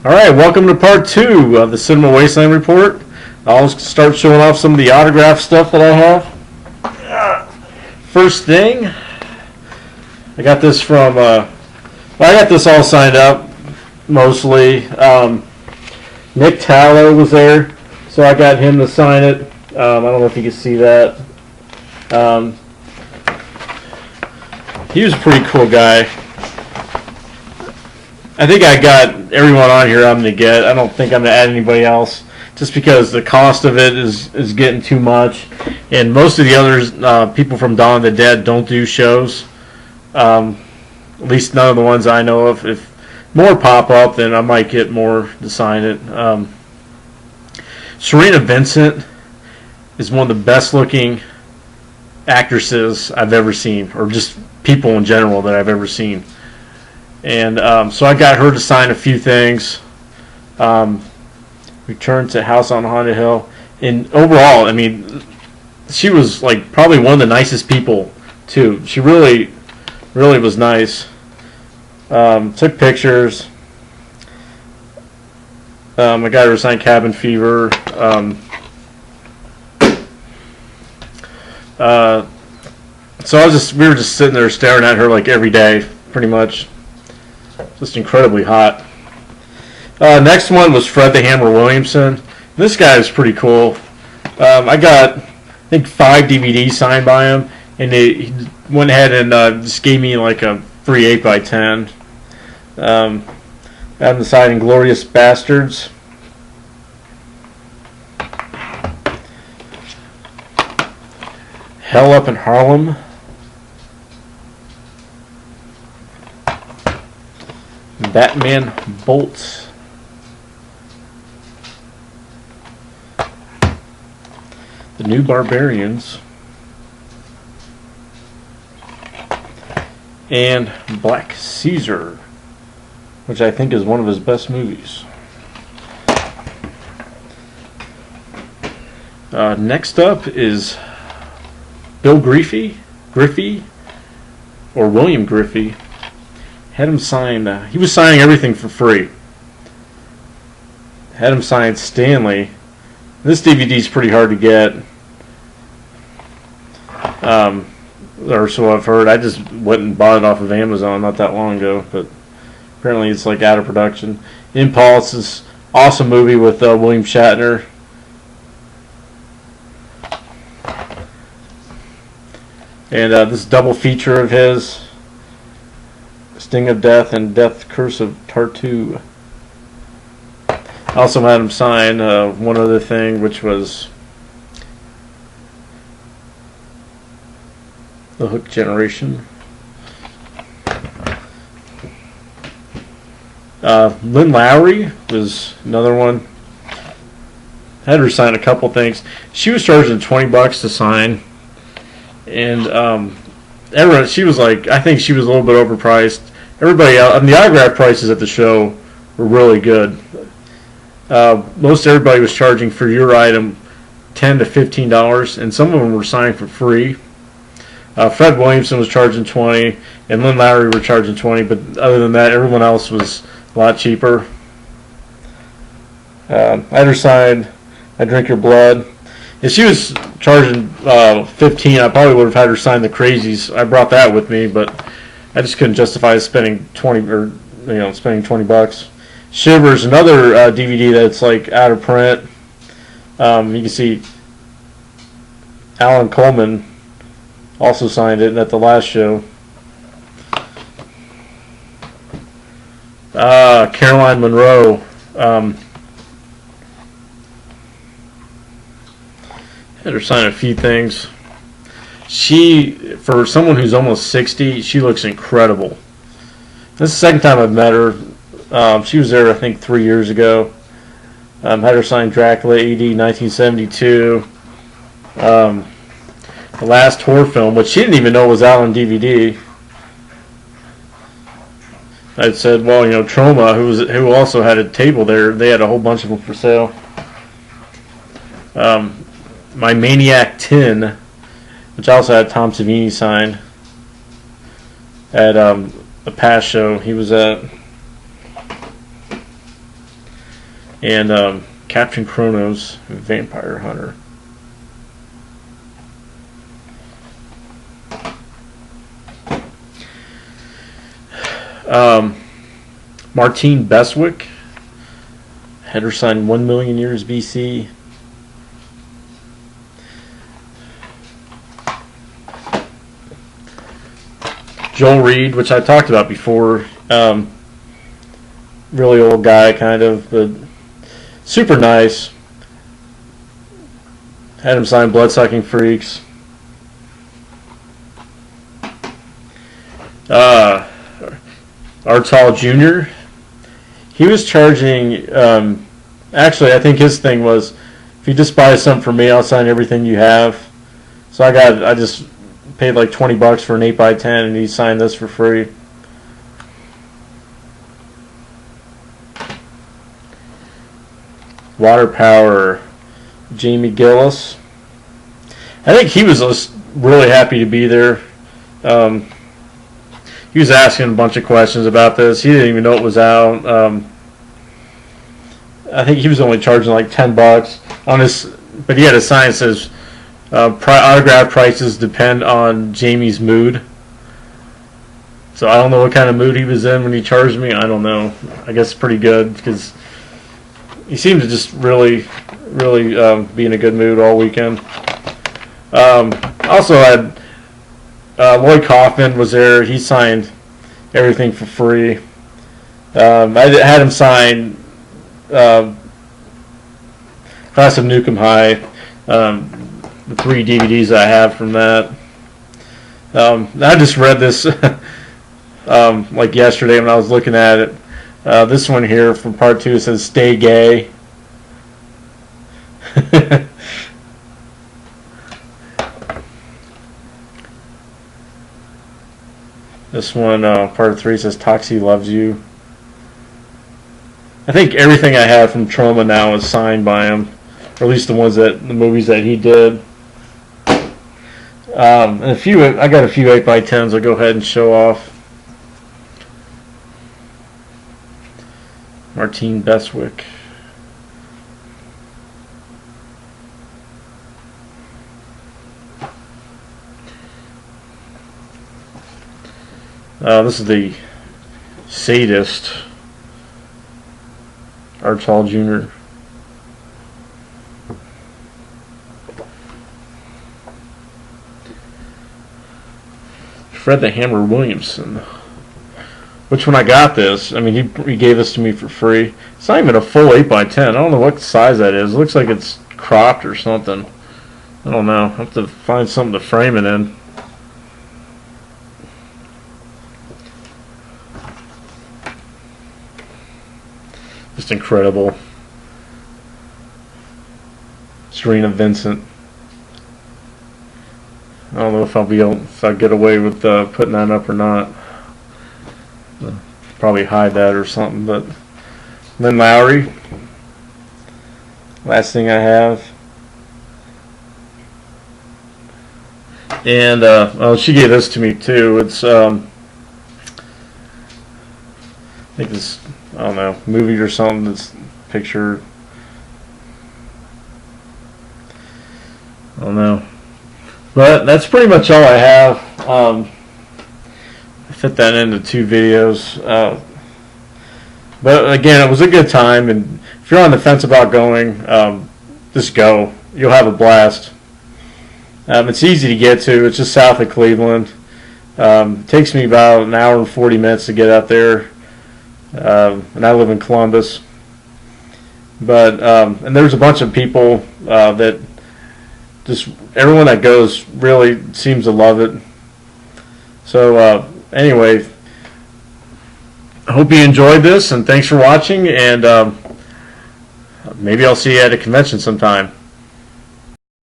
Alright, welcome to part 2 of the Cinema Wasteland report. I'll start showing off some of the autograph stuff that I have. First thing, I got this from, I got this all signed up, mostly. Nick Tallow was there, so I got him to sign it. I don't know if you can see that. He was a pretty cool guy. I think I got everyone on here I'm going to get. I don't think I'm going to add anybody else, just because the cost of it is getting too much. And most of the others, people from Dawn of the Dead, don't do shows. At least none of the ones I know of. If more pop up, then I might get more to sign it. Serena Vincent is one of the best looking actresses I've ever seen, or just people in general that I've ever seen. And so I got her to sign a few things. Return to House on Haunted Hill. And overall, I mean, she was like probably one of the nicest people too. She really was nice. Took pictures. I got her to sign Cabin Fever. So we were just sitting there staring at her like every day, pretty much. Just incredibly hot. Next one was Fred the Hammer Williamson. This guy is pretty cool. I got, I think, 5 DVDs signed by him, and he went ahead and just gave me like a free 8x10. On the side, Inglorious Bastards. Hell Up in Harlem. Batman Bolts. The New Barbarians. And Black Caesar, which I think is one of his best movies. Next up is Bill Griffey, or William Griffey. Had him sign, he was signing everything for free. Had him sign Stanley. This DVD is pretty hard to get. Or so I've heard. I just went and bought it off of Amazon not that long ago, but apparently it's like out of production. Impulse is an awesome movie with William Shatner. And this double feature of his, Sting of Death and Death Curse of Tartu. I also had him sign one other thing, which was The Hook Generation. Lynn Lowry was another one. Had her sign a couple things. She was charging $20 to sign, and everyone, she was like, I think she was a little bit overpriced. Everybody else, the autograph prices at the show were really good. Most everybody was charging for your item $10 to $15, and some of them were signing for free. Fred Williamson was charging $20, and Lynn Lowry were charging $20, but other than that, everyone else was a lot cheaper. I had her sign I Drink Your Blood. If she was charging $15, I probably would have had her sign The Crazies. I brought that with me, but I just couldn't justify spending $20. Shivers, another DVD that's like out of print. You can see Alan Coleman also signed it at the last show. Caroline Monroe. Had her sign a few things. She, for someone who's almost 60, she looks incredible. This is the second time I've met her. She was there, I think, 3 years ago. Had her sign Dracula AD 1972. The last horror film, which she didn't even know was out on DVD. I said, well, you know, Troma, who also had a table there, they had a whole bunch of them for sale. My Maniac 10, which also had Tom Savini sign at a past show he was at. and Captain Kronos, Vampire Hunter. Martine Beswick, header sign 1 million years BC. Joel Reed, which I talked about before, really old guy kind of, but super nice. Had him sign Bloodsucking Freaks. Artall Jr. He was charging, actually I think his thing was, if you just buy something from me, I'll sign everything you have. So I just paid like $20 for an 8x10 and he signed this for free. Water Power, Jamie Gillis. I think he was just really happy to be there. He was asking a bunch of questions about this. He didn't even know it was out. I think he was only charging like $10 on this, but he had a sign that says autograph prices depend on Jamie's mood. So I don't know what kind of mood he was in when he charged me. I don't know. I guess pretty good because he seemed to just really be in a good mood all weekend. Also had Lloyd Kaufman was there. He signed everything for free. I had him sign Class of Nukem High, the 3 DVDs I have from that. I just read this like yesterday when I was looking at it. This one here from part 2 says "Stay gay." This one, part 3 says "Toxie loves you." I think everything I have from Trauma now is signed by him, or at least the movies that he did. And I got a few 8x10s. I'll go ahead and show off. Martine Beswick. This is the Sadist, Artall Jr. Fred the Hammer Williamson. Which when I got this, I mean, he gave this to me for free. It's not even a full 8x10. I don't know what size that is. It looks like it's cropped or something. I don't know. I have to find something to frame it in. Just incredible. Serena Vincent. I don't know if I'll get away with putting that up or not. Probably hide that or something. But Lynn Lowry. Last thing I have. And oh, she gave this to me too. It's I think this, I don't know, movie or something. This picture, I don't know. But that's pretty much all I have. I fit that into 2 videos. But again, it was a good time. And if you're on the fence about going, just go. You'll have a blast. It's easy to get to. It's just south of Cleveland. It takes me about an hour and 40 minutes to get out there. And I live in Columbus. But and there's a bunch of people that just everyone that goes really seems to love it. So anyway, I hope you enjoyed this, and thanks for watching. And maybe I'll see you at a convention sometime.